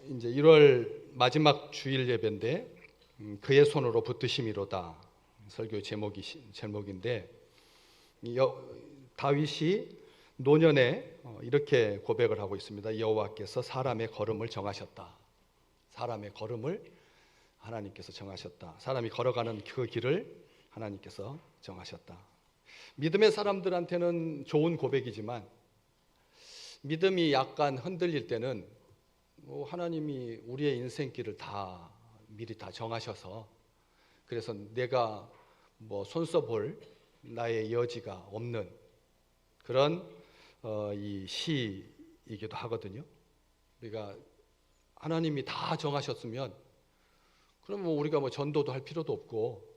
이제 1월 마지막 주일 예배인데 그의 손으로 붙드심이로다 설교 제목인데 다윗이 노년에 이렇게 고백을 하고 있습니다. 여호와께서 사람의 걸음을 정하셨다. 사람의 걸음을 하나님께서 정하셨다. 사람이 걸어가는 그 길을 하나님께서 정하셨다. 믿음의 사람들한테는 좋은 고백이지만 믿음이 약간 흔들릴 때는 하나님이 우리의 인생길을 다 미리 다 정하셔서 그래서 내가 손써볼 나의 여지가 없는 그런 이 시이기도 하거든요. 우리가 하나님이 다 정하셨으면 그럼 우리가 전도도 할 필요도 없고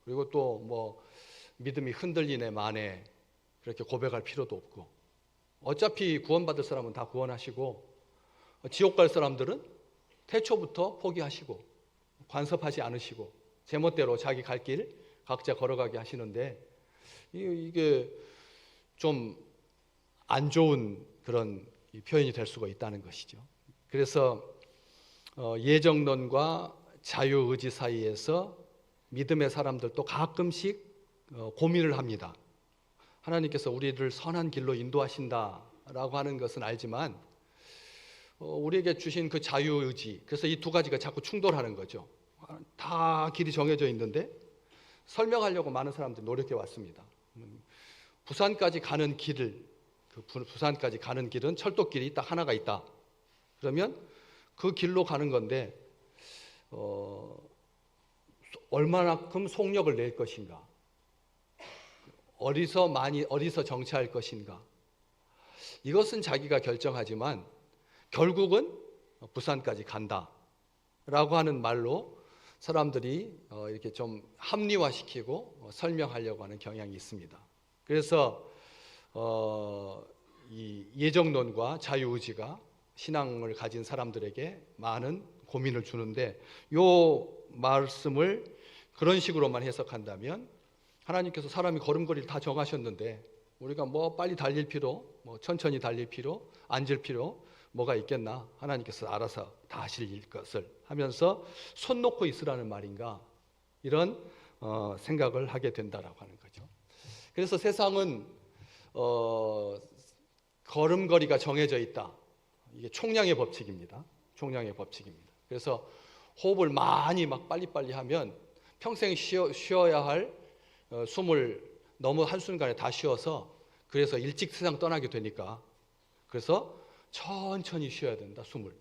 그리고 또 믿음이 흔들리네 마네 그렇게 고백할 필요도 없고 어차피 구원받을 사람은 다 구원하시고 지옥 갈 사람들은 태초부터 포기하시고 간섭하지 않으시고 제멋대로 자기 갈 길 각자 걸어가게 하시는데 이게 좀 안 좋은 그런 표현이 될 수가 있다는 것이죠. 그래서 예정론과 자유의지 사이에서 믿음의 사람들도 가끔씩 고민을 합니다. 하나님께서 우리를 선한 길로 인도하신다라고 하는 것은 알지만 우리에게 주신 그 자유의지, 그래서 이 두 가지가 자꾸 충돌하는 거죠. 다 길이 정해져 있는데 설명하려고 많은 사람들이 노력해 왔습니다. 부산까지 가는 부산까지 가는 길은 철도길이 딱 하나가 있다. 그러면 그 길로 가는 건데 얼마만큼 속력을 낼 것인가, 어디서 정차할 것인가, 이것은 자기가 결정하지만 결국은 부산까지 간다라고 하는 말로 사람들이 이렇게 좀 합리화시키고 설명하려고 하는 경향이 있습니다. 그래서 이 예정론과 자유의지가 신앙을 가진 사람들에게 많은 고민을 주는데 이 말씀을 그런 식으로만 해석한다면 하나님께서 사람이 걸음걸이를 다 정하셨는데 우리가 빨리 달릴 필요, 천천히 달릴 필요, 앉을 필요 뭐가 있겠나? 하나님께서 알아서 다 하실 것을 하면서 손 놓고 있으라는 말인가? 이런 생각을 하게 된다라고 하는 거죠. 그래서 세상은 걸음걸이가 정해져 있다. 이게 총량의 법칙입니다. 총량의 법칙입니다. 그래서 호흡을 많이 빨리빨리 하면 평생 쉬어야 할 숨을 너무 한순간에 다 쉬어서 그래서 일찍 세상 떠나게 되니까 그래서 천천히 쉬어야 된다, 숨을.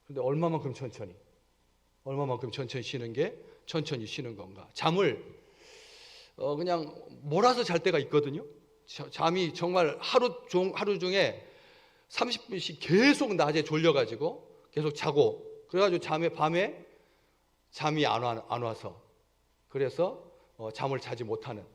그런데 얼마만큼 천천히 쉬는 게 천천히 쉬는 건가? 잠을 그냥 몰아서 잘 때가 있거든요. 잠이 정말 하루 중에 30분씩 계속 낮에 졸려가지고 계속 자고 그래가지고 밤에 잠이 안 와서 그래서 잠을 자지 못하는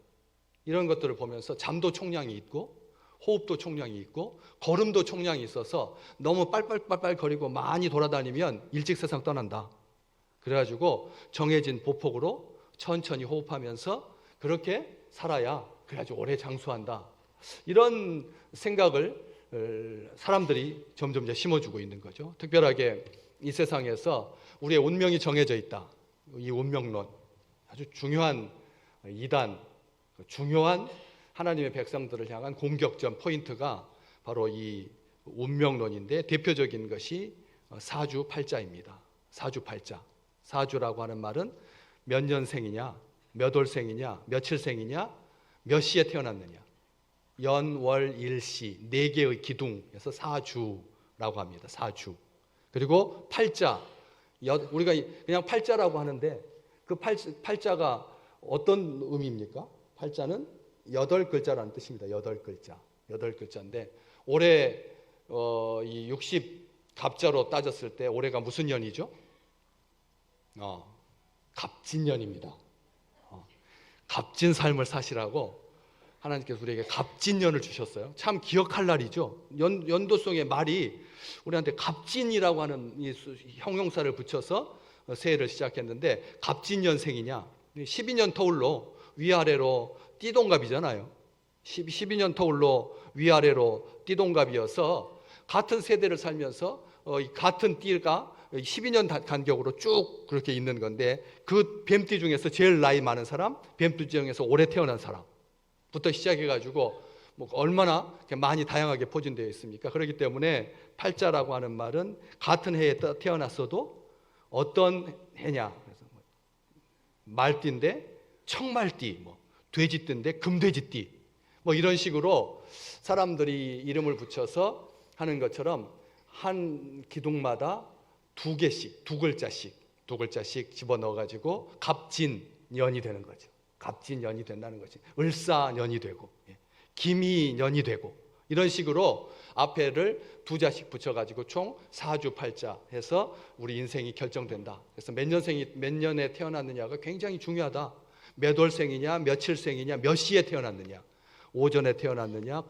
이런 것들을 보면서 잠도 총량이 있고 호흡도 총량이 있고 걸음도 총량이 있어서 너무 빨빨 거리고 많이 돌아다니면 일찍 세상 떠난다. 그래가지고 정해진 보폭으로 천천히 호흡하면서 그렇게 살아야 그래가지고 오래 장수한다. 이런 생각을 사람들이 점점 이제 심어주고 있는 거죠. 특별하게 이 세상에서 우리의 운명이 정해져 있다. 이 운명론 아주 중요한 이단, 중요한 하나님의 백성들을 향한 공격점 포인트가 바로 이 운명론인데 대표적인 것이 사주팔자입니다. 사주팔자. 사주라고 하는 말은 몇 년생이냐, 몇 월생이냐, 며칠생이냐, 몇 시에 태어났느냐. 연, 월, 일, 시 4개의 기둥에서 사주라고 합니다. 사주. 그리고 팔자. 우리가 그냥 팔자라고 하는데 그 팔자가 어떤 의미입니까? 팔자는 8글자라는 뜻입니다. 8글자. 8글자인데 올해 이 60갑자로 따졌을 때 올해가 무슨 년이죠? 갑진년입니다. 값진 삶을 사시라고 하나님께서 우리에게 값진년을 주셨어요. 참 기억할 날이죠. 연도송의 말이 우리한테 값진이라고 하는 이 형용사를 붙여서 새해를 시작했는데 갑진년생이냐 12년 터울로 위아래로 띠동갑이잖아요. 12년 터울로 위아래로 띠동갑이어서 같은 세대를 살면서 이 같은 띠가 12년 간격으로 쭉 그렇게 있는 건데, 그 뱀띠 중에서 제일 나이 많은 사람, 뱀띠 중에서 오래 태어난 사람부터 시작해가지고 뭐 얼마나 많이 다양하게 포진되어 있습니까? 그렇기 때문에 팔자라고 하는 말은 같은 해에 태어났어도 어떤 해냐, 그래서 말띠인데 청말띠, 뭐 돼지띠인데 금돼지띠, 뭐 이런 식으로 사람들이 이름을 붙여서 하는 것처럼 한 기둥마다 두 개씩, 두 글자씩 집어넣어가지고 갑진년이 되는 거죠. 갑진년이 된다는 것이 을사년이 되고 기미년이 되고, 이런 식으로 앞에를 두 자씩 붙여가지고 총 사주팔자 해서 우리 인생이 결정된다. 그래서 몇 년에 태어났느냐가 굉장히 중요하다. 몇 월생이냐, 며칠생이냐, 몇 시에 태어났느냐, 오전에 태어났느냐,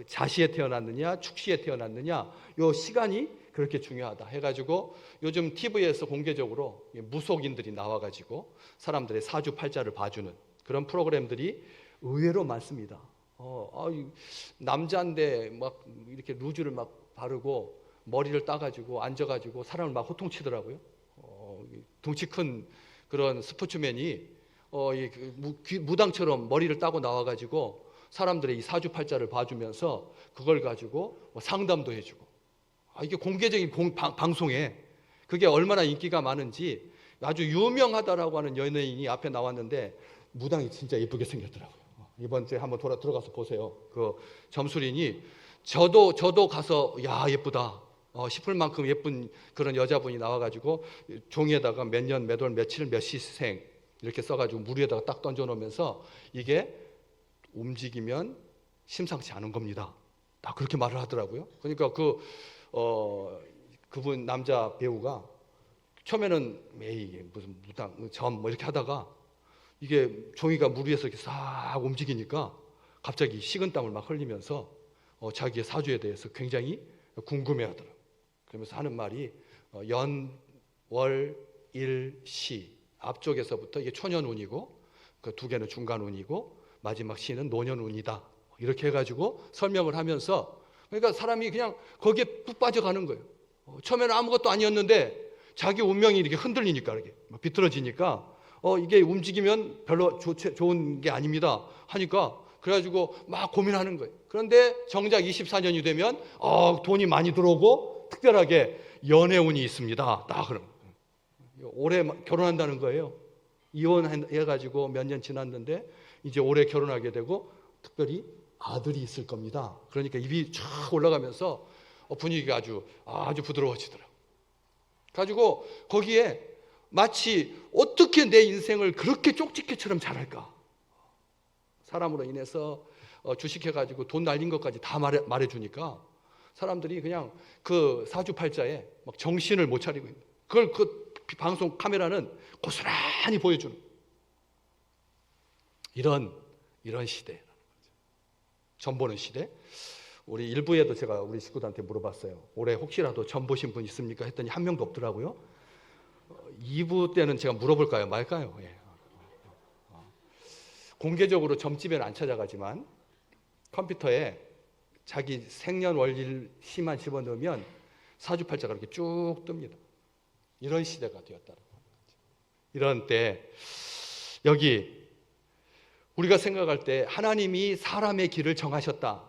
자시에 태어났느냐, 축시에 태어났느냐, 요 시간이 그렇게 중요하다 해가지고 요즘 TV에서 공개적으로 무속인들이 나와가지고 사람들의 사주팔자를 봐주는 그런 프로그램들이 의외로 많습니다. 남자인데 막 이렇게 루즈를 막 바르고 머리를 따가지고 앉아가지고 사람을 막 호통치더라고요. 덩치 큰 그런 스포츠맨이 무당처럼 머리를 따고 나와가지고 사람들의 이 사주팔자를 봐주면서 그걸 가지고 상담도 해주고, 이게 공개적인 방송에 그게 얼마나 인기가 많은지, 아주 유명하다라고 하는 연예인이 앞에 나왔는데 무당이 진짜 예쁘게 생겼더라고요. 이번 주에 한번 들어가서 보세요. 그 점술인이 저도 가서 야 예쁘다 싶을 만큼 예쁜 그런 여자분이 나와가지고 종이에다가 몇 년, 몇 월, 며칠, 몇 시생 이렇게 써가지고 물 위에다가 딱 던져놓으면서 이게 움직이면 심상치 않은 겁니다. 다 그렇게 말을 하더라고요. 그러니까 그분 남자 배우가 처음에는 매일 무슨 무당 점 뭐 이렇게 하다가 이게 종이가 물 위에서 이렇게 싹 움직이니까 갑자기 식은땀을 막 흘리면서 자기의 사주에 대해서 굉장히 궁금해하더라고요. 그러면서 하는 말이 연, 월, 일, 시 앞쪽에서부터 이게 초년운이고 그 두 개는 중간운이고 마지막 시는 노년운이다, 이렇게 해가지고 설명을 하면서, 그러니까 사람이 그냥 거기에 푹 빠져가는 거예요. 처음에는 아무것도 아니었는데 자기 운명이 이렇게 흔들리니까, 이렇게 비틀어지니까 이게 움직이면 별로 좋은 게 아닙니다 하니까 그래가지고 막 고민하는 거예요. 그런데 정작 24년이 되면 돈이 많이 들어오고 특별하게 연애운이 있습니다. 딱 그럼 올해 결혼한다는 거예요. 이혼해가지고 몇 년 지났는데 이제 올해 결혼하게 되고 특별히 아들이 있을 겁니다. 그러니까 입이 쫙 올라가면서 분위기가 아주 부드러워지더라고요. 가지고 거기에 마치 어떻게 내 인생을 그렇게 쪽집게처럼 잘할까, 사람으로 인해서 주식해가지고 돈 날린 것까지 다 말해주니까 사람들이 그냥 그 사주팔자에 막 정신을 못 차리고 있는, 그걸 그 방송 카메라는 고스란히 보여주는 이런 시대라는 거죠. 점 보는 시대. 우리 일부에도 제가 우리 식구들한테 물어봤어요. 올해 혹시라도 점 보신 분 있습니까? 했더니 한 명도 없더라고요. 2부 때는 제가 물어볼까요? 말까요? 예. 공개적으로 점집에는 안 찾아가지만 컴퓨터에 자기 생년월일 시만 집어넣으면 사주팔자가 이렇게 쭉 뜹니다. 이런 시대가 되었다는 거죠. 이런 때 여기 우리가 생각할 때 하나님이 사람의 길을 정하셨다.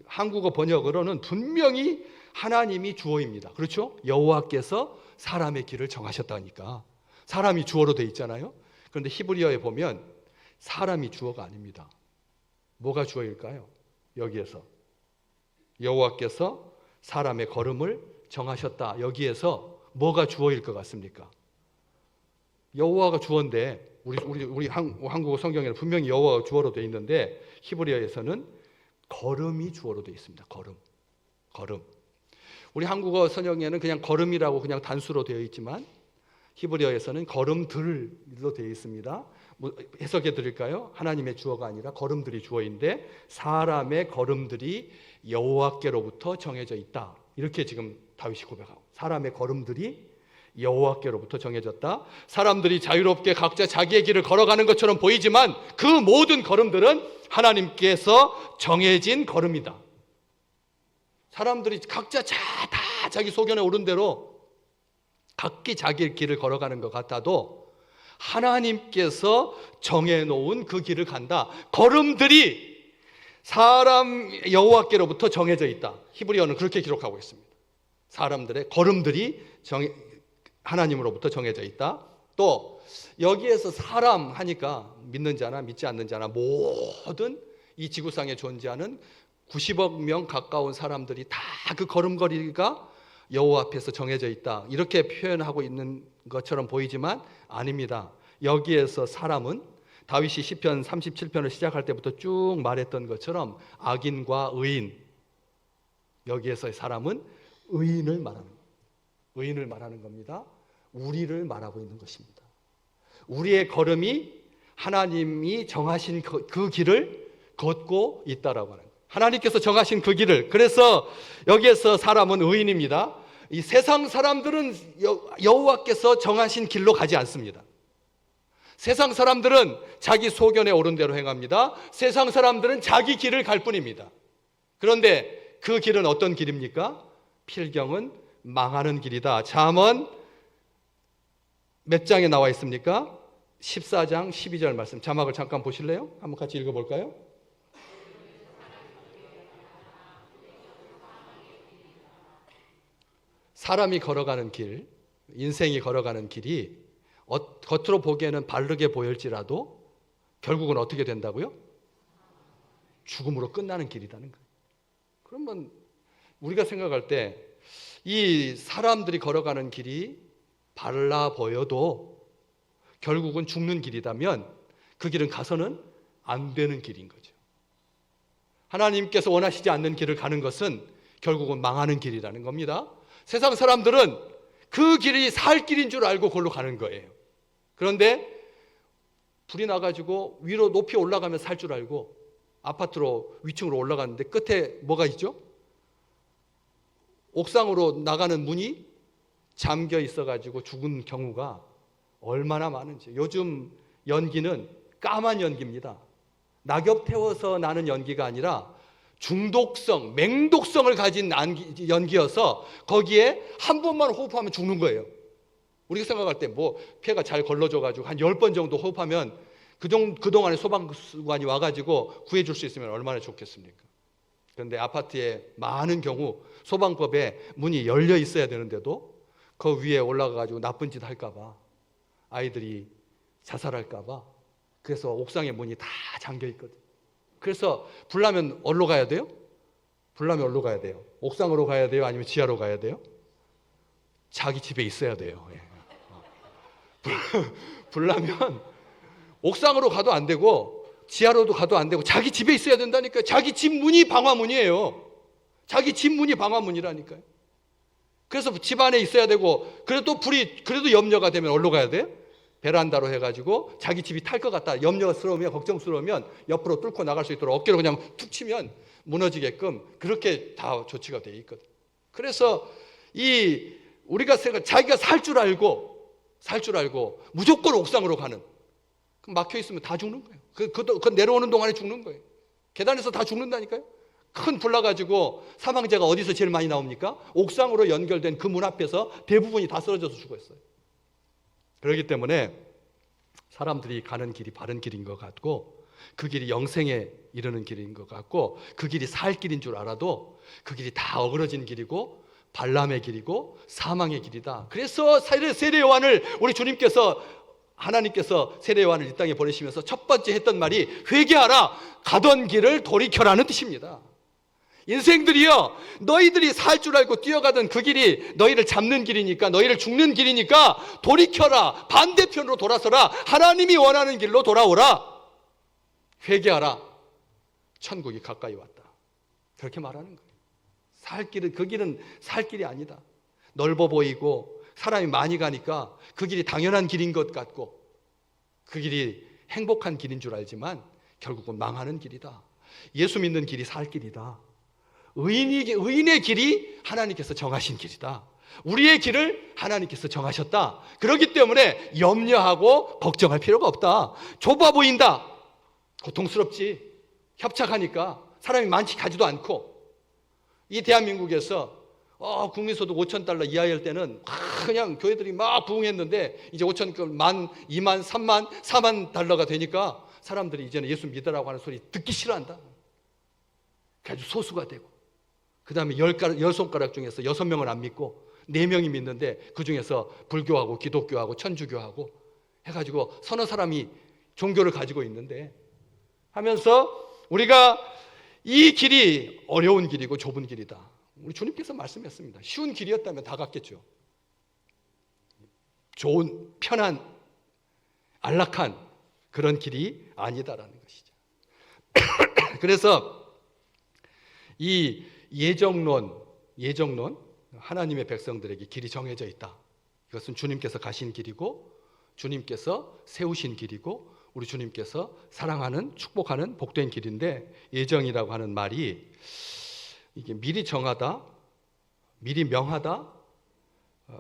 한국어 번역으로는 분명히 하나님이 주어입니다. 그렇죠? 여호와께서 사람의 길을 정하셨다니까. 사람이 주어로 돼 있잖아요. 그런데 히브리어에 보면 사람이 주어가 아닙니다. 뭐가 주어일까요? 여기에서 여호와께서 사람의 걸음을 정하셨다. 여기에서 뭐가 주어일 것 같습니까? 여호와가 주어인데 우리 한국어 성경에는 분명히 여호와가 주어로 돼 있는데 히브리어에서는 걸음이 주어로 돼 있습니다. 걸음. 우리 한국어 성경에는 그냥 걸음이라고 그냥 단수로 되어 있지만 히브리어에서는 걸음들로 되어 있습니다. 해석해 드릴까요? 하나님의 주어가 아니라 걸음들이 주어인데 사람의 걸음들이 여호와께로부터 정해져 있다. 이렇게 지금 다윗이 고백하고, 사람의 걸음들이 여호와께로부터 정해졌다. 사람들이 자유롭게 각자 자기의 길을 걸어가는 것처럼 보이지만 그 모든 걸음들은 하나님께서 정해진 걸음이다. 사람들이 각자 다 자기 소견에 오른 대로 각기 자기 길을 걸어가는 것 같아도 하나님께서 정해놓은 그 길을 간다. 걸음들이 사람 여호와께로부터 정해져 있다. 히브리어는 그렇게 기록하고 있습니다. 사람들의 걸음들이 하나님으로부터 정해져 있다. 또 여기에서 사람 하니까 믿는 자나 믿지 않는 자나 모든 이 지구상에 존재하는 90억 명 가까운 사람들이 다 그 걸음걸이가 여호와 앞에서 정해져 있다. 이렇게 표현하고 있는 것처럼 보이지만 아닙니다. 여기에서 사람은 다윗이 시편 37편을 시작할 때부터 쭉 말했던 것처럼 악인과 의인, 여기에서의 사람은 의인을 말하는 겁니다. 우리를 말하고 있는 것입니다. 우리의 걸음이 하나님이 정하신 그 길을 걷고 있다라고 하는 거예요. 하나님께서 정하신 그 길을. 그래서 여기에서 사람은 의인입니다. 이 세상 사람들은 여호와께서 정하신 길로 가지 않습니다. 세상 사람들은 자기 소견에 오른 대로 행합니다. 세상 사람들은 자기 길을 갈 뿐입니다. 그런데 그 길은 어떤 길입니까? 필경은 망하는 길이다. 잠언 몇 장에 나와 있습니까? 14장 12절 말씀. 자막을 잠깐 보실래요? 한번 같이 읽어볼까요? 사람이 걸어가는 길, 인생이 걸어가는 길이 겉으로 보기에는 바르게 보일지라도 결국은 어떻게 된다고요? 죽음으로 끝나는 길이라는 거예요. 그러면 우리가 생각할 때 이 사람들이 걸어가는 길이 발라 보여도 결국은 죽는 길이라면 그 길은 가서는 안 되는 길인 거죠. 하나님께서 원하시지 않는 길을 가는 것은 결국은 망하는 길이라는 겁니다. 세상 사람들은 그 길이 살 길인 줄 알고 그걸로 가는 거예요. 그런데 불이 나가지고 위로 높이 올라가면 살 줄 알고 아파트로 위층으로 올라갔는데 끝에 뭐가 있죠? 옥상으로 나가는 문이 잠겨 있어가지고 죽은 경우가 얼마나 많은지. 요즘 연기는 까만 연기입니다. 낙엽 태워서 나는 연기가 아니라 중독성, 맹독성을 가진 연기여서 거기에 한 번만 호흡하면 죽는 거예요. 우리가 생각할 때 뭐 폐가 잘 걸러져가지고 한 10번 정도 호흡하면 그동안에 소방관이 와가지고 구해줄 수 있으면 얼마나 좋겠습니까? 그런데 아파트에 많은 경우 소방법에 문이 열려 있어야 되는데도 그 위에 올라가가지고 나쁜 짓 할까봐, 아이들이 자살할까봐, 그래서 옥상에 문이 다 잠겨 있거든. 그래서 불나면 어디로 가야 돼요? 불나면 어디로 가야 돼요? 옥상으로 가야 돼요? 아니면 지하로 가야 돼요? 자기 집에 있어야 돼요. 불나면 옥상으로 가도 안 되고 지하로도 가도 안 되고 자기 집에 있어야 된다니까요. 자기 집 문이 방화문이에요. 자기 집 문이 방화문이라니까요. 그래서 집 안에 있어야 되고, 그래도 염려가 되면 어디로 가야 돼요? 베란다로 해가지고 자기 집이 탈 것 같다, 염려스러우면, 걱정스러우면 옆으로 뚫고 나갈 수 있도록 어깨로 그냥 툭 치면 무너지게끔 그렇게 다 조치가 되어 있거든. 그래서 우리가 자기가 살 줄 알고 무조건 옥상으로 가는, 막혀 있으면 다 죽는 거예요. 그 내려오는 동안에 죽는 거예요. 계단에서 다 죽는다니까요. 큰 불 나가지고 사망자가 어디서 제일 많이 나옵니까? 옥상으로 연결된 그 문 앞에서 대부분이 다 쓰러져서 죽었어요. 그렇기 때문에 사람들이 가는 길이 바른 길인 것 같고, 그 길이 영생에 이르는 길인 것 같고, 그 길이 살 길인 줄 알아도 그 길이 다 어그러진 길이고 발람의 길이고 사망의 길이다. 그래서 세례 요한을 우리 하나님께서 세례 요한을 이 땅에 보내시면서 첫 번째 했던 말이 회개하라, 가던 길을 돌이켜라는 뜻입니다. 인생들이요, 너희들이 살 줄 알고 뛰어가던 그 길이 너희를 잡는 길이니까, 너희를 죽는 길이니까 돌이켜라, 반대편으로 돌아서라, 하나님이 원하는 길로 돌아오라, 회개하라, 천국이 가까이 왔다, 그렇게 말하는 거예요. 그 길은 살 길이 아니다. 넓어 보이고 사람이 많이 가니까 그 길이 당연한 길인 것 같고, 그 길이 행복한 길인 줄 알지만 결국은 망하는 길이다. 예수 믿는 길이 살 길이다. 의인의 길이 하나님께서 정하신 길이다. 우리의 길을 하나님께서 정하셨다. 그렇기 때문에 염려하고 걱정할 필요가 없다. 좁아 보인다, 고통스럽지, 협착하니까 사람이 많지 가지도 않고, 이 대한민국에서 국민소득 5천 달러 이하일 때는 그냥 교회들이 막 부흥했는데 이제 5천, 만, 2만, 3만, 4만 달러가 되니까 사람들이 이제는 예수 믿으라고 하는 소리 듣기 싫어한다. 아주 소수가 되고, 그 다음에 10손가락 중에서 6명은 안 믿고 4명이 믿는데 그 중에서 불교하고 기독교하고 천주교하고 해가지고 서너 사람이 종교를 가지고 있는데 하면서 우리가 이 길이 어려운 길이고 좁은 길이다. 우리 주님께서 말씀했습니다. 쉬운 길이었다면 다 갔겠죠. 좋은, 편한, 안락한 그런 길이 아니다라는 것이죠. 그래서 이 예정론, 하나님의 백성들에게 길이 정해져 있다. 이것은 주님께서 가신 길이고 주님께서 세우신 길이고 우리 주님께서 사랑하는, 축복하는 복된 길인데, 예정이라고 하는 말이 이게 미리 정하다, 미리 명하다,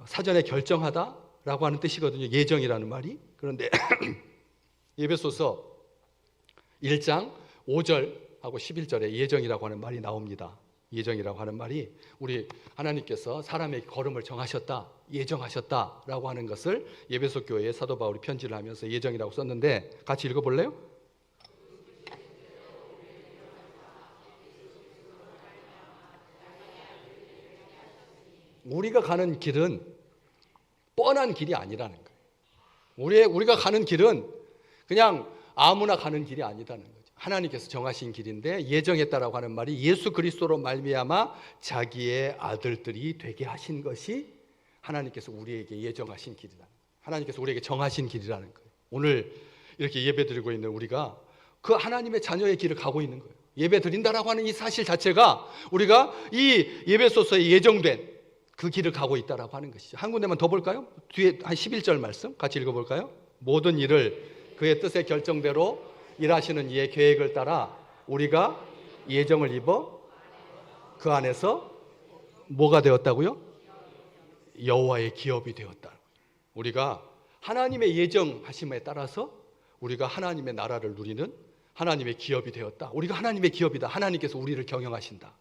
사전에 결정하다라고 하는 뜻이거든요. 예정이라는 말이. 그런데 에베소서 1장 5절하고 11절에 예정이라고 하는 말이 나옵니다. 예정이라고 하는 말이 우리 하나님께서 사람의 걸음을 정하셨다, 예정하셨다라고 하는 것을 에베소 교회에 사도 바울이 편지를 하면서 예정이라고 썼는데, 같이 읽어볼래요? 우리가 가는 길은 뻔한 길이 아니라는 거예요. 우리가 가는 길은 그냥 아무나 가는 길이 아니라는 거죠. 하나님께서 정하신 길인데, 예정했다라고 하는 말이 예수 그리스도로 말미암아 자기의 아들들이 되게 하신 것이 하나님께서 우리에게 예정하신 길이다. 하나님께서 우리에게 정하신 길이라는 거예요. 오늘 이렇게 예배드리고 있는 우리가 그 하나님의 자녀의 길을 가고 있는 거예요. 예배드린다라고 하는 이 사실 자체가 우리가 이 예배소서에 예정된 그 길을 가고 있다라고 하는 것이죠. 한 군데만 더 볼까요? 뒤에 한 11절 말씀 같이 읽어볼까요? 모든 일을 그의 뜻의 결정대로 일하시는 이의 계획을 따라 우리가 예정을 입어 그 안에서 뭐가 되었다고요? 여호와의 기업이 되었다. 우리가 하나님의 예정하심에 따라서 우리가 하나님의 나라를 누리는 하나님의 기업이 되었다. 우리가 하나님의 기업이다. 하나님께서 우리를 경영하신다.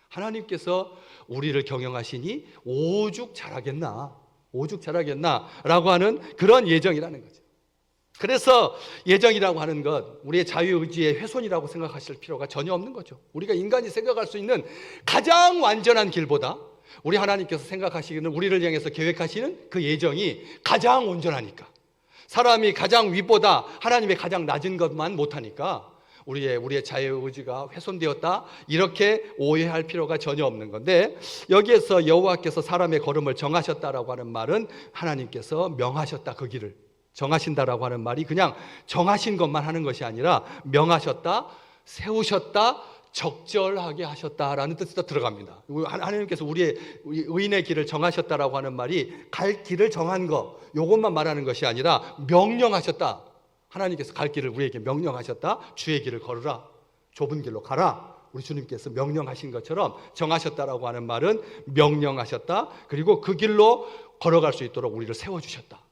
하나님께서 우리를 경영하시니 오죽 잘하겠나 라고 하는 그런 예정이라는 거죠. 그래서 예정이라고 하는 것, 우리의 자유의지의 훼손이라고 생각하실 필요가 전혀 없는 거죠. 우리가 인간이 생각할 수 있는 가장 완전한 길보다 우리 하나님께서 생각하시기는, 우리를 향해서 계획하시는 그 예정이 가장 온전하니까, 사람이 가장 위보다 하나님의 가장 낮은 것만 못하니까 우리의 자유의지가 훼손되었다, 이렇게 오해할 필요가 전혀 없는 건데, 여기에서 여호와께서 사람의 걸음을 정하셨다라고 하는 말은 하나님께서 명하셨다, 그 길을 정하신다라고 하는 말이 그냥 정하신 것만 하는 것이 아니라 명하셨다, 세우셨다, 적절하게 하셨다라는 뜻도 들어갑니다. 하나님께서 우리의 의인의 길을 정하셨다라고 하는 말이 갈 길을 정한 거, 이것만 말하는 것이 아니라 명령하셨다. 하나님께서 갈 길을 우리에게 명령하셨다. 주의 길을 걸으라, 좁은 길로 가라. 우리 주님께서 명령하신 것처럼 정하셨다라고 하는 말은 명령하셨다. 그리고 그 길로 걸어갈 수 있도록 우리를 세워주셨다.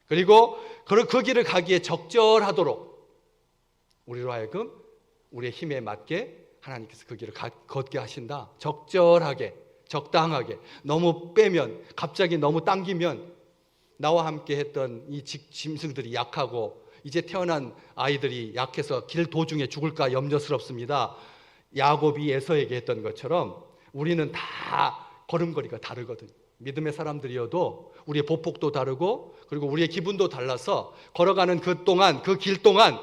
그리고 그 길을 가기에 적절하도록 우리로 하여금 우리의 힘에 맞게 하나님께서 그 길을 걷게 하신다. 적절하게, 적당하게. 너무 빼면, 갑자기 너무 당기면 나와 함께 했던 이 짐승들이 약하고 이제 태어난 아이들이 약해서 길 도중에 죽을까 염려스럽습니다. 야곱이 에서에게 했던 것처럼 우리는 다 걸음걸이가 다르거든요. 믿음의 사람들이어도 우리의 보폭도 다르고 그리고 우리의 기분도 달라서 걸어가는 그 동안, 그 길 동안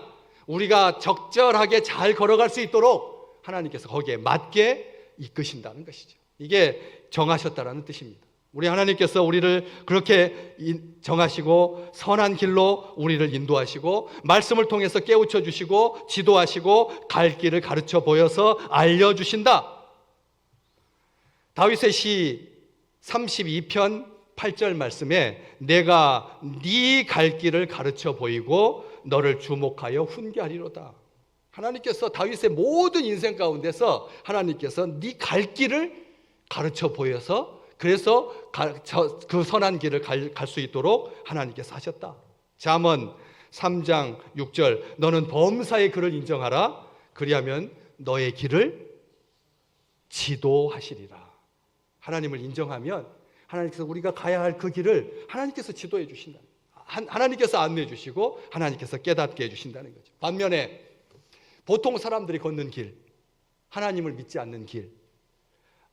우리가 적절하게 잘 걸어갈 수 있도록 하나님께서 거기에 맞게 이끄신다는 것이죠. 이게 정하셨다라는 뜻입니다. 우리 하나님께서 우리를 그렇게 정하시고 선한 길로 우리를 인도하시고 말씀을 통해서 깨우쳐 주시고 지도하시고 갈 길을 가르쳐 보여서 알려주신다. 다윗의 시 32편 8절 말씀에 내가 네 갈 길을 가르쳐 보이고 너를 주목하여 훈계하리로다. 하나님께서 다윗의 모든 인생 가운데서 하나님께서 네 갈 길을 가르쳐 보여서 그래서 그 선한 길을 갈 수 있도록 하나님께서 하셨다. 잠언 3장 6절 너는 범사의 그를 인정하라. 그리하면 너의 길을 지도하시리라. 하나님을 인정하면 하나님께서 우리가 가야 할 그 길을 하나님께서 지도해 주신다. 하나님께서 안내해 주시고 하나님께서 깨닫게 해 주신다는 거죠. 반면에 보통 사람들이 걷는 길, 하나님을 믿지 않는 길,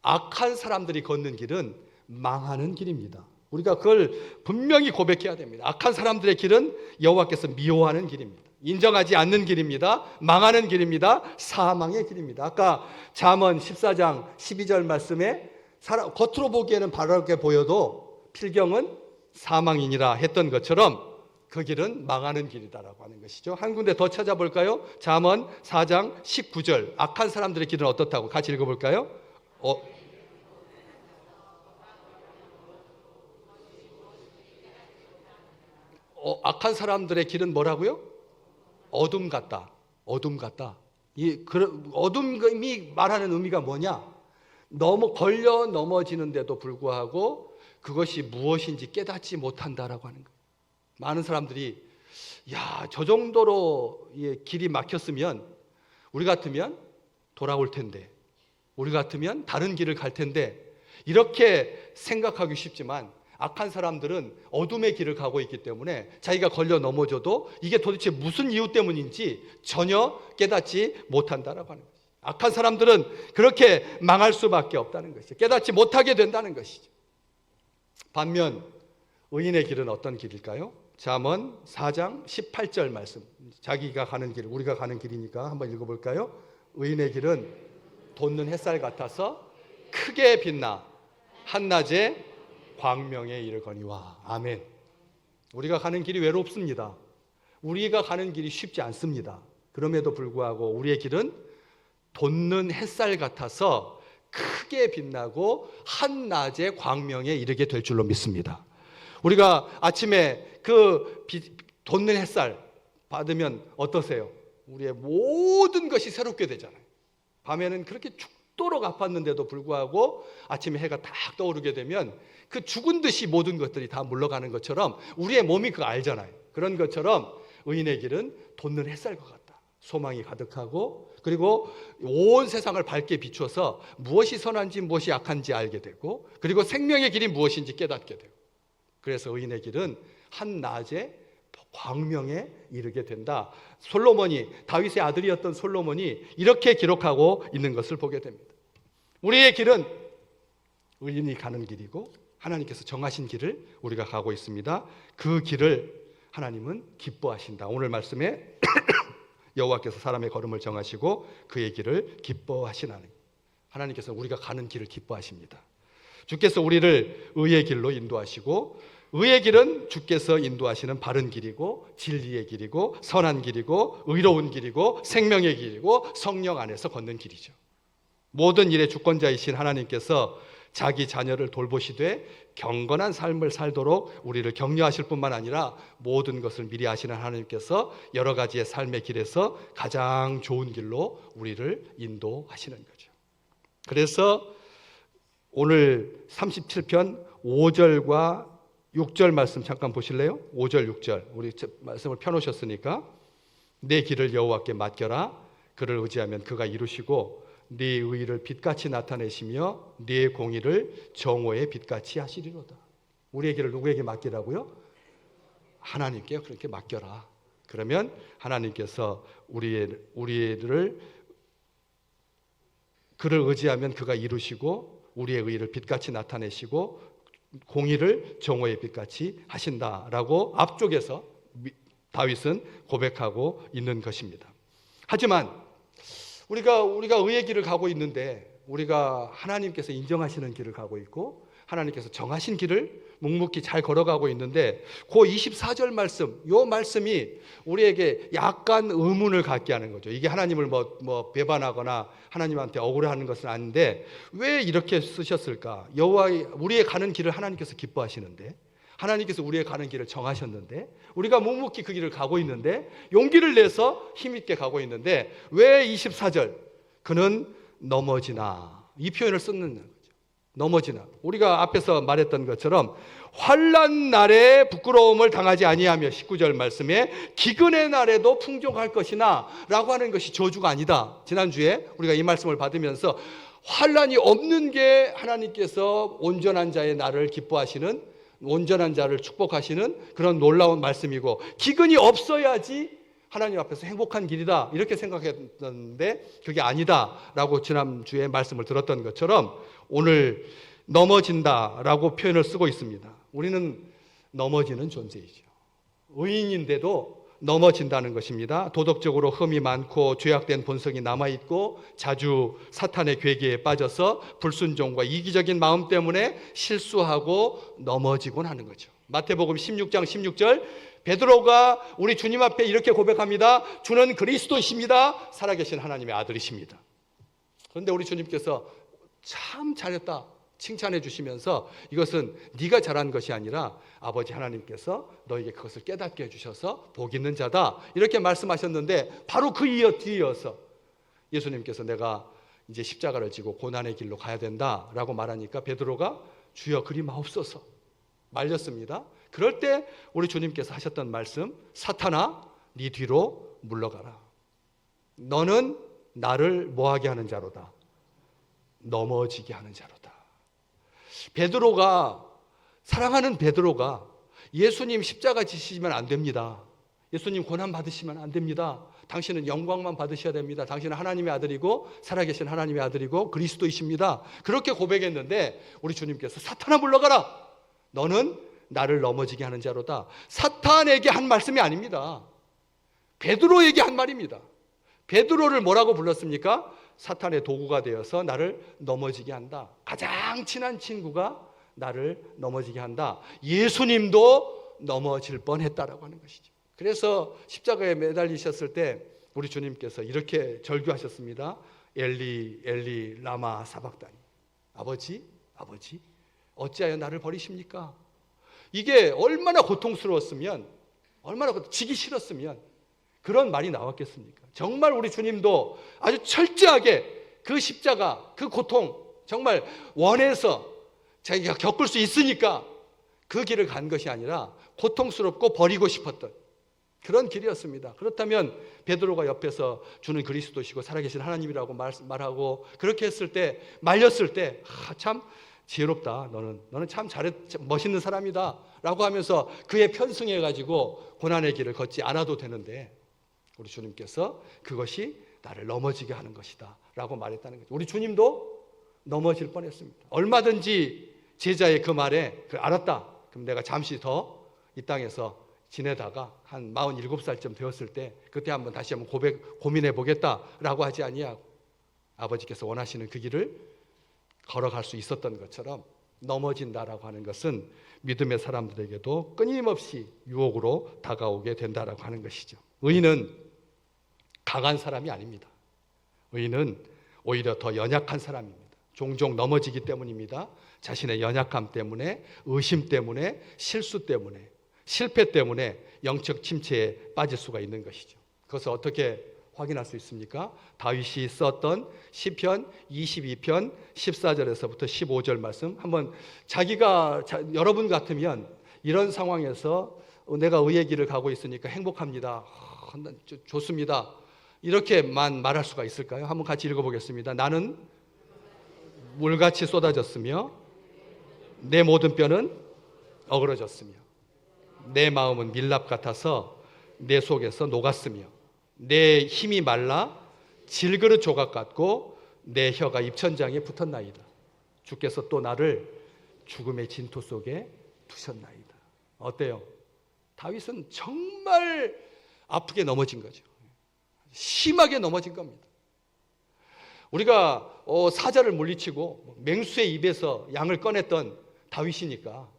악한 사람들이 걷는 길은 망하는 길입니다. 우리가 그걸 분명히 고백해야 됩니다. 악한 사람들의 길은 여호와께서 미워하는 길입니다. 인정하지 않는 길입니다. 망하는 길입니다. 사망의 길입니다. 아까 잠언 14장 12절 말씀에 겉으로 보기에는 바르게 보여도 필경은 사망이니라 했던 것처럼 그 길은 망하는 길이다라고 하는 것이죠. 한 군데 더 찾아볼까요? 잠언 4장 19절. 악한 사람들의 길은 어떻다고 같이 읽어볼까요? 악한 사람들의 길은 뭐라고요? 어둠 같다. 어둠 같다. 어둠이 말하는 의미가 뭐냐? 걸려 넘어지는데도 불구하고 그것이 무엇인지 깨닫지 못한다라고 하는 거예요. 많은 사람들이 저 정도로 길이 막혔으면 우리 같으면 돌아올 텐데, 우리 같으면 다른 길을 갈 텐데, 이렇게 생각하기 쉽지만 악한 사람들은 어둠의 길을 가고 있기 때문에 자기가 걸려 넘어져도 이게 도대체 무슨 이유 때문인지 전혀 깨닫지 못한다라고 하는 것이죠. 악한 사람들은 그렇게 망할 수밖에 없다는 것이죠. 깨닫지 못하게 된다는 것이죠. 반면 의인의 길은 어떤 길일까요? 잠언 4장 18절 말씀. 자기가 가는 길, 우리가 가는 길이니까 한번 읽어볼까요? 의인의 길은 돋는 햇살 같아서 크게 빛나 한낮에 광명에 이르거니와. 아멘. 우리가 가는 길이 외롭습니다. 우리가 가는 길이 쉽지 않습니다. 그럼에도 불구하고 우리의 길은 돋는 햇살 같아서 크게 빛나고 한낮에 광명에 이르게 될 줄로 믿습니다. 우리가 아침에 그 돋는 햇살 받으면 어떠세요? 우리의 모든 것이 새롭게 되잖아요. 밤에는 그렇게 죽도록 아팠는데도 불구하고 아침에 해가 딱 떠오르게 되면 그 죽은 듯이 모든 것들이 다 물러가는 것처럼 우리의 몸이 그거 알잖아요. 그런 것처럼 의인의 길은 돋는 햇살과 같다. 소망이 가득하고, 그리고 온 세상을 밝게 비춰서 무엇이 선한지 무엇이 악한지 알게 되고, 그리고 생명의 길이 무엇인지 깨닫게 되고, 그래서 의인의 길은 한낮에 광명에 이르게 된다. 다윗의 아들이었던 솔로몬이 이렇게 기록하고 있는 것을 보게 됩니다. 우리의 길은 의인이 가는 길이고 하나님께서 정하신 길을 우리가 가고 있습니다. 그 길을 하나님은 기뻐하신다. 오늘 말씀에 여호와께서 사람의 걸음을 정하시고 그의 길을 기뻐하시나니, 하나님께서 우리가 가는 길을 기뻐하십니다. 주께서 우리를 의의 길로 인도하시고, 의의 길은 주께서 인도하시는 바른 길이고 진리의 길이고 선한 길이고 의로운 길이고 생명의 길이고 성령 안에서 걷는 길이죠. 모든 일의 주권자이신 하나님께서 자기 자녀를 돌보시되 경건한 삶을 살도록 우리를 격려하실 뿐만 아니라 모든 것을 미리 아시는 하나님께서 여러 가지의 삶의 길에서 가장 좋은 길로 우리를 인도하시는 거죠. 그래서 오늘 37편 5절과 6절 말씀 잠깐 보실래요? 5절 6절 우리 말씀을 펴놓으셨으니까, 내 길을 여호와께 맡겨라. 그를 의지하면 그가 이루시고 네 의를 빛같이 나타내시며 네 공의를 정오의 빛같이 하시리로다. 우리의 길을 누구에게 맡기라고요? 하나님께 그렇게 맡겨라. 그러면 하나님께서 우리를 그를 의지하면 그가 이루시고 우리의 의를 빛같이 나타내시고 공의를 정오의 빛같이 하신다라고 앞쪽에서 다윗은 고백하고 있는 것입니다. 하지만 우리가 의의 길을 가고 있는데, 우리가 하나님께서 인정하시는 길을 가고 있고 하나님께서 정하신 길을 묵묵히 잘 걸어가고 있는데, 그 24절 말씀, 이 말씀이 우리에게 약간 의문을 갖게 하는 거죠. 이게 하나님을 배반하거나 하나님한테 억울해하는 것은 아닌데 왜 이렇게 쓰셨을까? 우리의 가는 길을 하나님께서 기뻐하시는데, 하나님께서 우리의 가는 길을 정하셨는데, 우리가 묵묵히 그 길을 가고 있는데, 용기를 내서 힘있게 가고 있는데 왜 24절 그는 넘어지나, 이 표현을 쓰는 거죠. 넘어지나. 우리가 앞에서 말했던 것처럼 환난 날에 부끄러움을 당하지 아니하며, 19절 말씀에 기근의 날에도 풍족할 것이나 라고 하는 것이 저주가 아니다. 지난주에 우리가 이 말씀을 받으면서 환난이 없는 게 하나님께서 온전한 자의 나를 기뻐하시는, 온전한 자를 축복하시는 그런 놀라운 말씀이고, 기근이 없어야지 하나님 앞에서 행복한 길이다 이렇게 생각했는데 그게 아니다라고 지난주에 말씀을 들었던 것처럼 오늘 넘어진다라고 표현을 쓰고 있습니다. 우리는 넘어지는 존재이죠. 의인인데도 넘어진다는 것입니다. 도덕적으로 흠이 많고 죄악된 본성이 남아있고 자주 사탄의 괴계에 빠져서 불순종과 이기적인 마음 때문에 실수하고 넘어지곤 하는 거죠. 마태복음 16장 16절, 베드로가 우리 주님 앞에 이렇게 고백합니다. 주는 그리스도이십니다. 살아계신 하나님의 아들이십니다. 그런데 우리 주님께서 참 잘했다 칭찬해 주시면서 이것은 네가 잘한 것이 아니라 아버지 하나님께서 너에게 그것을 깨닫게 해주셔서 복 있는 자다 이렇게 말씀하셨는데, 바로 그 뒤이어서 예수님께서 내가 이제 십자가를 지고 고난의 길로 가야 된다라고 말하니까 베드로가 주여 그리 마옵소서 말렸습니다. 그럴 때 우리 주님께서 하셨던 말씀, 사탄아 네 뒤로 물러가라. 너는 나를 뭐하게 하는 자로다? 넘어지게 하는 자로다. 베드로가, 사랑하는 베드로가 예수님 십자가 지시면 안 됩니다. 예수님 고난 받으시면 안 됩니다. 당신은 영광만 받으셔야 됩니다. 당신은 하나님의 아들이고 살아계신 하나님의 아들이고 그리스도이십니다. 그렇게 고백했는데 우리 주님께서 사탄아 물러가라. 너는 나를 넘어지게 하는 자로다. 사탄에게 한 말씀이 아닙니다. 베드로에게 한 말입니다. 베드로를 뭐라고 불렀습니까? 사탄의 도구가 되어서 나를 넘어지게 한다. 가장 친한 친구가 나를 넘어지게 한다. 예수님도 넘어질 뻔했다라고 하는 것이죠. 그래서 십자가에 매달리셨을 때 우리 주님께서 이렇게 절규하셨습니다. 엘리 엘리 라마 사박다니. 아버지 아버지 어찌하여 나를 버리십니까? 이게 얼마나 고통스러웠으면, 얼마나 지기 싫었으면 그런 말이 나왔겠습니까? 정말 우리 주님도 아주 철저하게 그 십자가, 그 고통 정말 원해서 자기가 겪을 수 있으니까 그 길을 간 것이 아니라 고통스럽고 버리고 싶었던 그런 길이었습니다. 그렇다면 베드로가 옆에서 주는 그리스도시고 살아계신 하나님이라고 말하고 그렇게 했을 때, 말렸을 때 참 지혜롭다. 너는 참 멋있는 사람이다 라고 하면서 그에 편승해 가지고 고난의 길을 걷지 않아도 되는데 우리 주님께서 그것이 나를 넘어지게 하는 것이다 라고 말했다는 거죠. 우리 주님도 넘어질 뻔했습니다. 얼마든지 제자의 그 말에 알았다. 그럼 내가 잠시 더 이 땅에서 지내다가 한 47살쯤 되었을 때 그때 다시 한번 고민해 보겠다라고 하지 아니하고 아버지께서 원하시는 그 길을 걸어갈 수 있었던 것처럼 넘어진다라고 하는 것은 믿음의 사람들에게도 끊임없이 유혹으로 다가오게 된다라고 하는 것이죠. 의인은 강한 사람이 아닙니다. 의인은 오히려 더 연약한 사람입니다. 종종 넘어지기 때문입니다. 자신의 연약함 때문에, 의심 때문에, 실수 때문에, 실패 때문에 영적 침체에 빠질 수가 있는 것이죠. 그것을 어떻게 확인할 수 있습니까? 다윗이 썼던 시편 22편 14절에서부터 15절 말씀, 한번 여러분 같으면 이런 상황에서 내가 의의 길을 가고 있으니까 행복합니다. 좋습니다. 이렇게만 말할 수가 있을까요? 한번 같이 읽어보겠습니다. 나는 물같이 쏟아졌으며 내 모든 뼈는 어그러졌으며 내 마음은 밀랍 같아서 내 속에서 녹았으며 내 힘이 말라 질그릇 조각 같고 내 혀가 입천장에 붙었나이다. 주께서 또 나를 죽음의 진토 속에 두셨나이다. 어때요? 다윗은 정말 아프게 넘어진 거죠. 심하게 넘어진 겁니다. 우리가 사자를 물리치고 맹수의 입에서 양을 꺼냈던 다윗이니까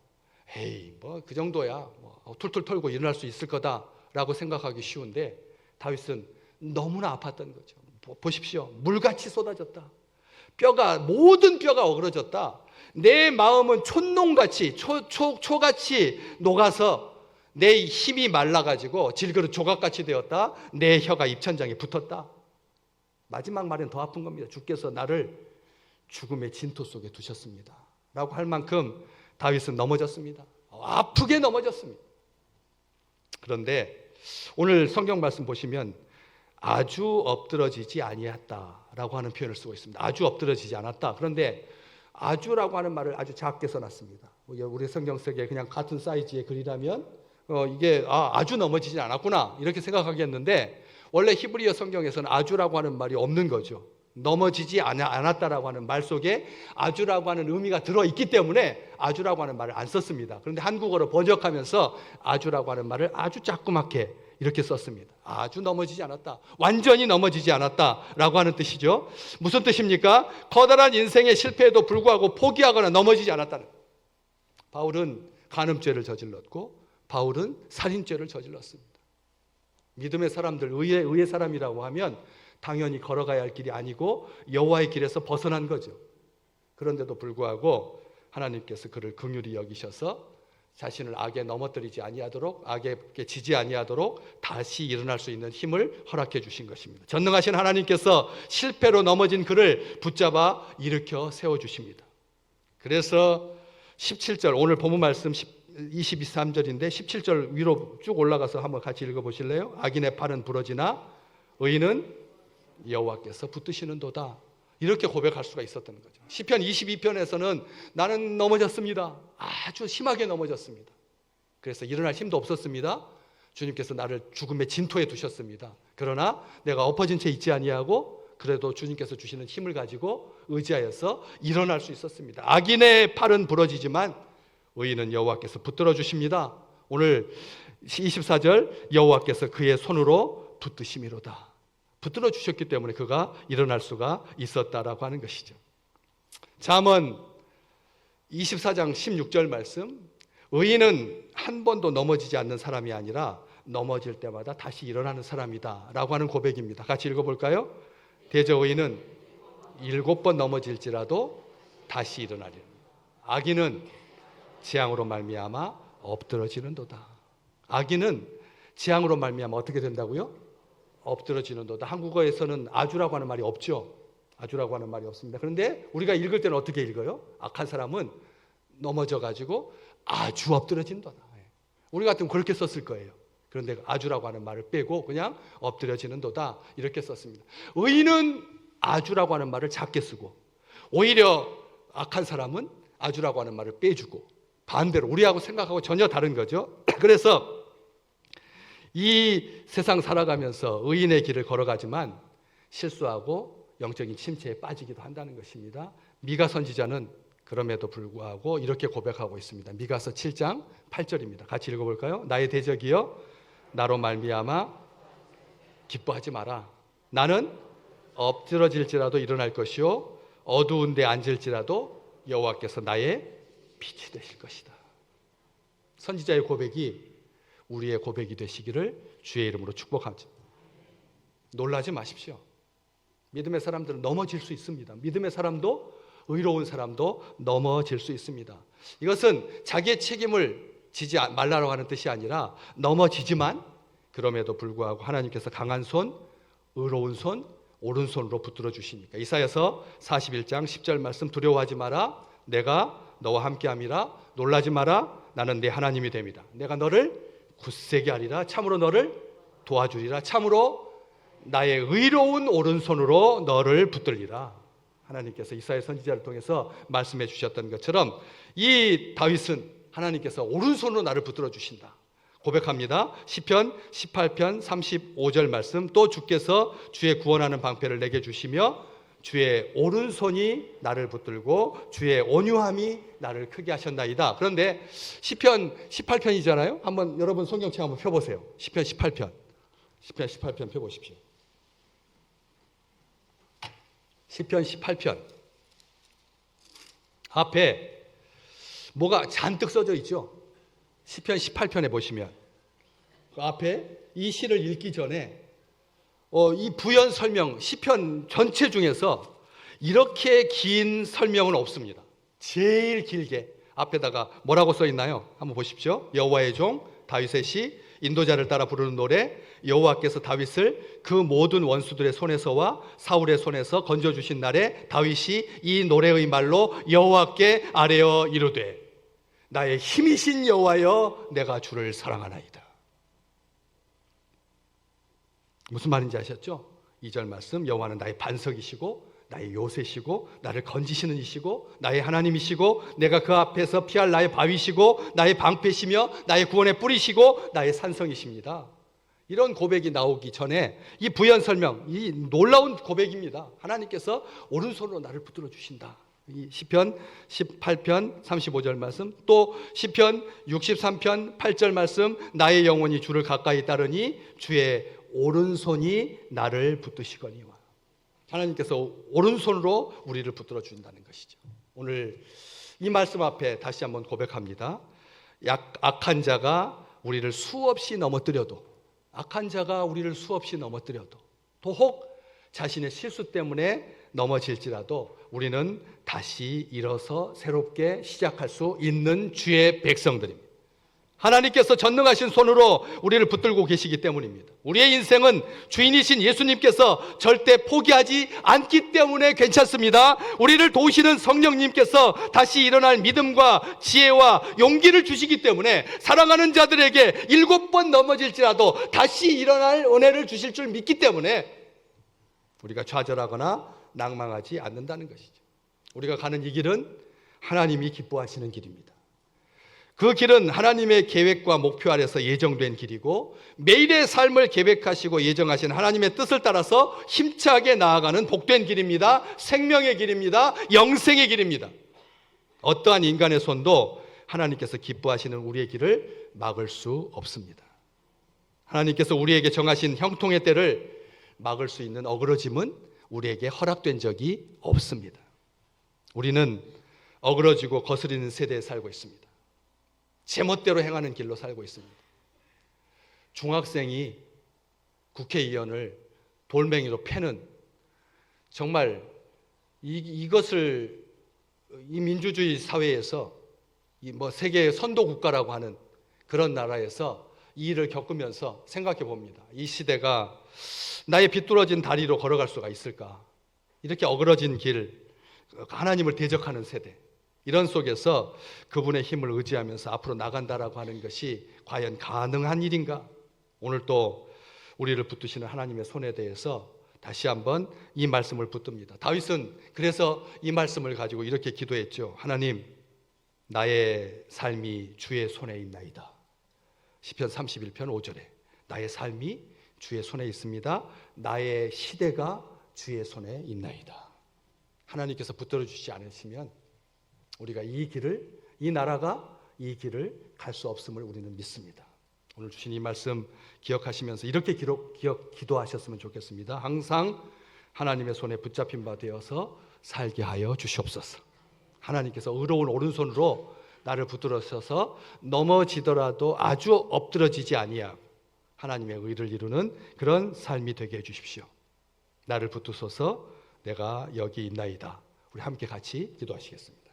에이 뭐 그 정도야 툴툴 털고 일어날 수 있을 거다라고 생각하기 쉬운데 다윗은 너무나 아팠던 거죠. 보십시오. 물같이 쏟아졌다. 모든 뼈가 어그러졌다. 내 마음은 촛농같이 초같이 녹아서 내 힘이 말라가지고 질그릇 조각같이 되었다. 내 혀가 입천장에 붙었다. 마지막 말은 더 아픈 겁니다. 주께서 나를 죽음의 진토 속에 두셨습니다 라고 할 만큼 다윗은 넘어졌습니다. 아프게 넘어졌습니다. 그런데 오늘 성경 말씀 보시면 아주 엎드러지지 아니했다라고 하는 표현을 쓰고 있습니다. 아주 엎드러지지 않았다. 그런데 아주라고 하는 말을 아주 작게 써놨습니다. 우리 성경 속에 그냥 같은 사이즈의 글이라면 이게 아주 넘어지지 않았구나 이렇게 생각하겠는데, 원래 히브리어 성경에서는 아주라고 하는 말이 없는 거죠. 넘어지지 않았다라고 하는 말 속에 아주라고 하는 의미가 들어있기 때문에 아주라고 하는 말을 안 썼습니다. 그런데 한국어로 번역하면서 아주라고 하는 말을 아주 자꾸맣게 이렇게 썼습니다. 아주 넘어지지 않았다, 완전히 넘어지지 않았다라고 하는 뜻이죠. 무슨 뜻입니까? 커다란 인생의 실패에도 불구하고 포기하거나 넘어지지 않았다는. 바울은 간음죄를 저질렀고 바울은 살인죄를 저질렀습니다. 믿음의 사람들, 의의 사람이라고 하면 당연히 걸어가야 할 길이 아니고 여호와의 길에서 벗어난 거죠. 그런데도 불구하고 하나님께서 그를 긍휼히 여기셔서 자신을 악에 넘어뜨리지 아니하도록, 악에 지지 아니하도록 다시 일어날 수 있는 힘을 허락해 주신 것입니다. 전능하신 하나님께서 실패로 넘어진 그를 붙잡아 일으켜 세워주십니다. 그래서 17절, 오늘 본문 말씀 23절인데 17절 위로 쭉 올라가서 한번 같이 읽어보실래요? 악인의 팔은 부러지나 의인은 여호와께서 붙드시는도다, 이렇게 고백할 수가 있었던 거죠. 시편 22편에서는 나는 넘어졌습니다, 아주 심하게 넘어졌습니다, 그래서 일어날 힘도 없었습니다. 주님께서 나를 죽음의 진토에 두셨습니다. 그러나 내가 엎어진 채 있지 아니하고 그래도 주님께서 주시는 힘을 가지고 의지하여서 일어날 수 있었습니다. 악인의 팔은 부러지지만 의인은 여호와께서 붙들어 주십니다. 오늘 24절, 여호와께서 그의 손으로 붙드심이로다. 붙들어 주셨기 때문에 그가 일어날 수가 있었다라고 하는 것이죠. 잠언 24장 16절 말씀, 의인은 한 번도 넘어지지 않는 사람이 아니라 넘어질 때마다 다시 일어나는 사람이다 라고 하는 고백입니다. 같이 읽어볼까요? 대저 의인은 7번 넘어질지라도 다시 일어나리라. 악인은 재앙으로 말미암아 엎드러지는도다. 악인은 재앙으로 말미암아 어떻게 된다고요? 엎드러지는도다. 한국어에서는 아주라고 하는 말이 없죠. 아주라고 하는 말이 없습니다. 그런데 우리가 읽을 때는 어떻게 읽어요? 악한 사람은 넘어져 가지고 아주 엎드러진도다. 우리 같으면 그렇게 썼을 거예요. 그런데 아주라고 하는 말을 빼고 그냥 엎드려지는도다 이렇게 썼습니다. 의인은 아주라고 하는 말을 작게 쓰고, 오히려 악한 사람은 아주라고 하는 말을 빼주고, 반대로 우리하고 생각하고 전혀 다른 거죠. 그래서 이 세상 살아가면서 의인의 길을 걸어가지만 실수하고 영적인 침체에 빠지기도 한다는 것입니다. 미가 선지자는 그럼에도 불구하고 이렇게 고백하고 있습니다. 미가서 7장 8절입니다. 같이 읽어볼까요? 나의 대적이여 나로 말미암아 기뻐하지 마라. 나는 엎드러질지라도 일어날 것이요 어두운 데 앉을지라도 여호와께서 나의 빛이 되실 것이다. 선지자의 고백이 우리의 고백이 되시기를 주의 이름으로 축복하죠. 놀라지 마십시오. 믿음의 사람들은 넘어질 수 있습니다. 믿음의 사람도, 의로운 사람도 넘어질 수 있습니다. 이것은 자기의 책임을 지지 말라고 하는 뜻이 아니라 넘어지지만 그럼에도 불구하고 하나님께서 강한 손, 의로운 손, 오른손으로 붙들어 주시니까. 이사야서 41장 10절 말씀, 두려워하지 마라, 내가 너와 함께함이라, 놀라지 마라, 나는 네 하나님이 됩니다. 내가 너를 굳세게 하리라, 참으로 너를 도와주리라, 참으로 나의 의로운 오른손으로 너를 붙들리라. 하나님께서 이사야 선지자를 통해서 말씀해 주셨던 것처럼 이 다윗은 하나님께서 오른손으로 나를 붙들어 주신다 고백합니다. 시편 18편 35절 말씀, 또 주께서 주의 구원하는 방패를 내게 주시며 주의 오른손이 나를 붙들고 주의 온유함이 나를 크게 하셨나이다. 그런데 시편 18편이잖아요. 한번 여러분 성경책 한번 펴보세요. 시편 18편 펴보십시오. 시편 18편 앞에 뭐가 잔뜩 써져 있죠. 시편 18편에 보시면 그 앞에 이 시를 읽기 전에 이 부연 설명, 시편 전체 중에서 이렇게 긴 설명은 없습니다. 제일 길게 앞에다가 뭐라고 써 있나요? 한번 보십시오. 여호와의 종 다윗의 시, 인도자를 따라 부르는 노래, 여호와께서 다윗을 그 모든 원수들의 손에서와 사울의 손에서 건져주신 날에 다윗이 이 노래의 말로 여호와께 아뢰어 이르되 나의 힘이신 여호와여 내가 주를 사랑하나이다. 무슨 말인지 아셨죠? 2절 말씀, 여호와는 나의 반석이시고 나의 요새시고 나를 건지시는 이시고 나의 하나님이시고 내가 그 앞에서 피할 나의 바위시고 나의 방패시며 나의 구원의 뿌리시고 나의 산성이십니다. 이런 고백이 나오기 전에 이 부연 설명, 이 놀라운 고백입니다. 하나님께서 오른손으로 나를 붙들어 주신다. 이 시편 18편 35절 말씀, 또 시편 63편 8절 말씀, 나의 영혼이 주를 가까이 따르니 주의 오른손이 나를 붙드시거니와. 하나님께서 오른손으로 우리를 붙들어 준다는 것이죠. 오늘 이 말씀 앞에 다시 한번 고백합니다. 악한 자가 우리를 수없이 넘어뜨려도, 악한 자가 우리를 수없이 넘어뜨려도, 또 혹 자신의 실수 때문에 넘어질지라도 우리는 다시 일어서 새롭게 시작할 수 있는 주의 백성들입니다. 하나님께서 전능하신 손으로 우리를 붙들고 계시기 때문입니다. 우리의 인생은 주인이신 예수님께서 절대 포기하지 않기 때문에 괜찮습니다. 우리를 도우시는 성령님께서 다시 일어날 믿음과 지혜와 용기를 주시기 때문에 사랑하는 자들에게 7번 넘어질지라도 다시 일어날 은혜를 주실 줄 믿기 때문에 우리가 좌절하거나 낭망하지 않는다는 것이죠. 우리가 가는 이 길은 하나님이 기뻐하시는 길입니다. 그 길은 하나님의 계획과 목표 아래서 예정된 길이고 매일의 삶을 계획하시고 예정하신 하나님의 뜻을 따라서 힘차게 나아가는 복된 길입니다. 생명의 길입니다. 영생의 길입니다. 어떠한 인간의 손도 하나님께서 기뻐하시는 우리의 길을 막을 수 없습니다. 하나님께서 우리에게 정하신 형통의 때를 막을 수 있는 어그러짐은 우리에게 허락된 적이 없습니다. 우리는 어그러지고 거스리는 세대에 살고 있습니다. 제멋대로 행하는 길로 살고 있습니다. 중학생이 국회의원을 돌멩이로 패는, 정말 이것을 이 민주주의 사회에서 세계 선도 국가라고 하는 그런 나라에서 이 일을 겪으면서 생각해 봅니다. 이 시대가 나의 비뚤어진 다리로 걸어갈 수가 있을까? 이렇게 어그러진 길, 하나님을 대적하는 세대, 이런 속에서 그분의 힘을 의지하면서 앞으로 나간다라고 하는 것이 과연 가능한 일인가? 오늘 또 우리를 붙드시는 하나님의 손에 대해서 다시 한번 이 말씀을 붙듭니다. 다윗은 그래서 이 말씀을 가지고 이렇게 기도했죠. 하나님, 나의 삶이 주의 손에 있나이다. 시편 31편 5절에 나의 삶이 주의 손에 있습니다. 나의 시대가 주의 손에 있나이다. 하나님께서 붙들어 주시지 않으시면 우리가 이 나라가 이 길을 갈 수 없음을 우리는 믿습니다. 오늘 주신 이 말씀 기억하시면서 이렇게 기도하셨으면 좋겠습니다. 항상 하나님의 손에 붙잡힌 바 되어서 살게 하여 주시옵소서. 하나님께서 의로운 오른손으로 나를 붙들어셔서 넘어지더라도 아주 엎드러지지 아니하고 하나님의 의를 이루는 그런 삶이 되게 해주십시오. 나를 붙드소서. 내가 여기 있나이다. 우리 함께 같이 기도하시겠습니다.